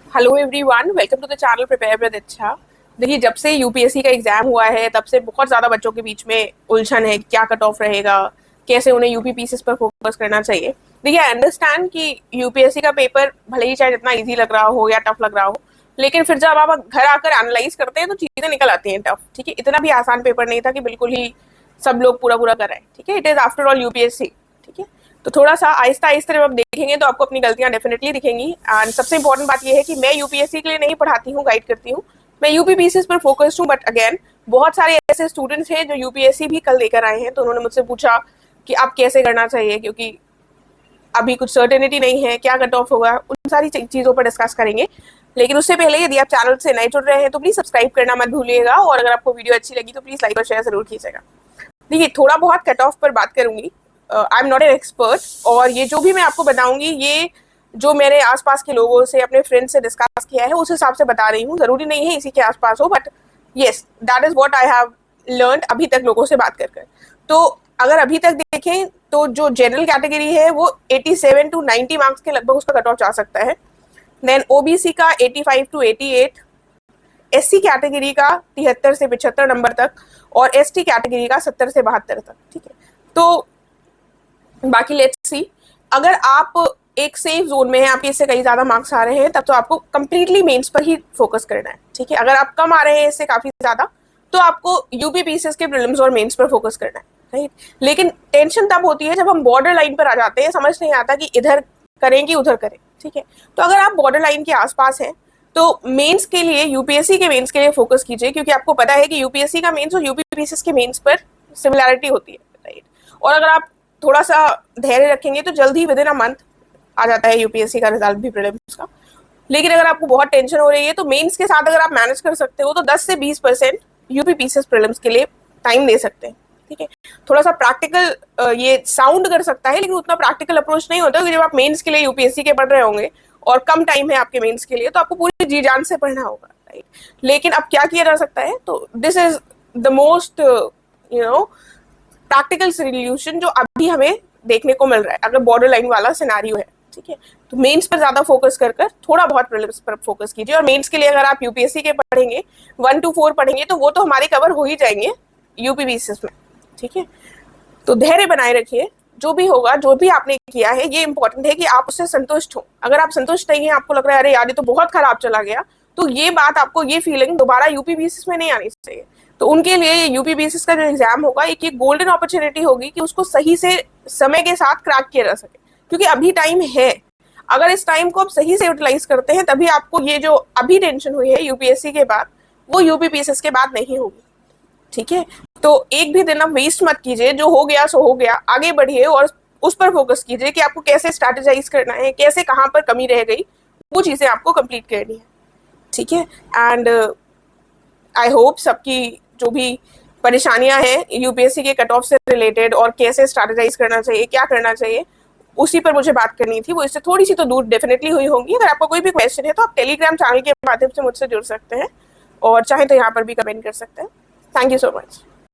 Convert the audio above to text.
Hello everyone, welcome to the channel prepare with Ichchha. देखिए, जब से यूपीएससी का एग्जाम हुआ है तब से बहुत ज़्यादा बच्चों के बीच में उलझन है, क्या कट ऑफ रहेगा, कैसे उन्हें यूपी पीसीस पर फोकस करना चाहिए। देखिए, आई अंडरस्टैंड कि यूपीएससी का पेपर भले ही चाहे जितना इजी लग रहा हो या टफ लग रहा हो, लेकिन फिर जब आप घर आकर एनालाइज करते हैं तो चीज़ें निकल आती हैं टफ। ठीक है, इतना भी आसान पेपर नहीं था कि बिल्कुल ही सब लोग पूरा पूरा कर रहे हैं। ठीक है, it is after all UPSC. ठीक है, तो थोड़ा सा आहिस्ता आहिस्ता जब आप देखेंगे तो आपको अपनी गलतियां डेफिनेटली दिखेंगी। एंड सबसे इंपॉर्टेंट बात यह है कि मैं यूपीएससी के लिए नहीं पढ़ाती हूँ, गाइड करती हूँ। मैं यूपी पीसीएस पर फोकस्ड हूँ, बट अगेन बहुत सारे ऐसे स्टूडेंट्स हैं जो यूपीएससी भी कल लेकर आए हैं, तो उन्होंने मुझसे पूछा कि आप कैसे करना चाहिए, क्योंकि अभी कुछ सर्टेनिटी नहीं है, क्या कट ऑफ होगा, उन सारी चीज़ों पर डिस्कस करेंगे। लेकिन उससे पहले यदि आप चैनल से नए जुड़ रहे हैं तो प्लीज़ सब्सक्राइब करना मत भूलिएगा, और अगर आपको वीडियो अच्छी लगी तो प्लीज़ लाइक और शेयर जरूर कीजिएगा। देखिए, थोड़ा बहुत कट ऑफ पर बात करूंगी। I am not an expert, और ये जो भी मैं आपको बताऊंगी ये जो मेरे आसपास के लोगों से, अपने फ्रेंड्स से डिस्कस किया है उस हिसाब से बता रही हूँ। ज़रूरी नहीं है इसी के आसपास हो, but yes, that is what I have learned अभी तक लोगों से बात कर। तो अगर अभी तक देखें तो जो जनरल कैटेगरी है वो 87 to 90 मार्क्स के लगभग उसका कट ऑफ जा सकता है। देन ओबीसी का 85 to 88, एससी कैटेगरी का 73 से 75 नंबर तक, और एसटी कैटेगरी का 70 से 72 तक। ठीक है, तो बाकी लेट्स सी। अगर आप एक सेफ जोन में हैं, आपके इससे कई ज़्यादा मार्क्स आ रहे हैं, तब तो आपको कंप्लीटली मेंस पर ही फोकस करना है। ठीक है, अगर आप कम आ रहे हैं इससे काफ़ी ज़्यादा, तो आपको यूपी पीसीएस के प्रीलिम्स और मेंस पर फोकस करना है। राइट, लेकिन टेंशन तब होती है जब हम बॉर्डर लाइन पर आ जाते हैं, समझ नहीं आता कि इधर करें कि उधर करें। ठीक है, तो अगर आप बॉर्डर लाइन के आसपास हैं तो मेंस के लिए, यूपीएससी के मेंस के लिए फोकस कीजिए, क्योंकि आपको पता है कि यूपीएससी का मेंस और यूपी पीसीएस के मेंस पर सिमिलैरिटी होती है। राइट, और अगर आप थोड़ा सा धैर्य रखेंगे तो जल्द ही विद इन अ मंथ आ जाता है यूपीएससी का रिजल्ट भी, प्रीलिम्स का। लेकिन अगर आपको बहुत टेंशन हो रही है तो मेंस के साथ अगर आप मैनेज कर सकते हो तो 10 से 20% यूपी पीसीएस प्रीलिम्स के लिए टाइम दे सकते हैं। ठीक है, थोड़ा सा प्रैक्टिकल ये साउंड कर सकता है, लेकिन उतना प्रैक्टिकल अप्रोच नहीं होता, क्योंकि जब आप मेंस के लिए यूपीएससी के पढ़ रहे होंगे और कम टाइम है आपके मेंस के लिए, तो आपको पूरी जी जान से पढ़ना होगा। राइट, लेकिन अब क्या किया जा सकता है, तो this is the most practical solution जो अभी हमें देखने को मिल रहा है अगर बॉर्डर लाइन वाला सिनेरियो है। ठीक है, तो मेंस पर ज्यादा फोकस कर थोड़ा बहुत प्रीलिम्स पर फोकस कीजिए। और मेंस के लिए अगर आप यूपीएससी के पढ़ेंगे 1 to 4 पढ़ेंगे तो वो तो हमारे कवर हो ही जाएंगे यूपी पीसीएस में। ठीक है, तो धैर्य बनाए रखिए। जो भी होगा, जो भी आपने किया है, ये इंपॉर्टेंट है कि आप उससे संतुष्ट हो। अगर आप संतुष्ट नहीं है, आपको लग रहा है अरे यार ये तो बहुत खराब चला गया, तो ये बात आपको, ये फीलिंग दोबारा यूपी पीसीएस में नहीं आनी चाहिए। तो उनके लिए ये यूपी पीसीएस का जो एग्जाम होगा एक ये गोल्डन अपॉर्चुनिटी होगी कि उसको सही से समय के साथ क्रैक किया जा सके, क्योंकि अभी टाइम है। अगर इस टाइम को आप सही से यूटिलाइज करते हैं तभी आपको ये जो अभी टेंशन हुई है यूपीएससी के बाद, वो यूपी पीसीएस के बाद नहीं होगी। ठीक है, तो एक भी दिन आप वेस्ट मत कीजिए। जो हो गया सो हो गया, आगे बढ़िए और उस पर फोकस कीजिए कि आपको कैसे स्ट्रैटेजाइज करना है, कैसे कहाँ पर कमी रह गई, वो चीज़ें आपको कंप्लीट करनी है। ठीक है, एंड आई होप सबकी जो भी परेशानियां हैं यूपीएससी के कट ऑफ से रिलेटेड और कैसे स्ट्रैटेजाइज करना चाहिए, क्या करना चाहिए, उसी पर मुझे बात करनी थी, वो इससे थोड़ी सी तो दूर डेफिनेटली हुई होंगी। अगर आपका कोई भी क्वेश्चन है तो आप टेलीग्राम चैनल के माध्यम से मुझसे जुड़ सकते हैं, और चाहे तो यहाँ पर भी कमेंट कर सकते हैं। Thank you so much.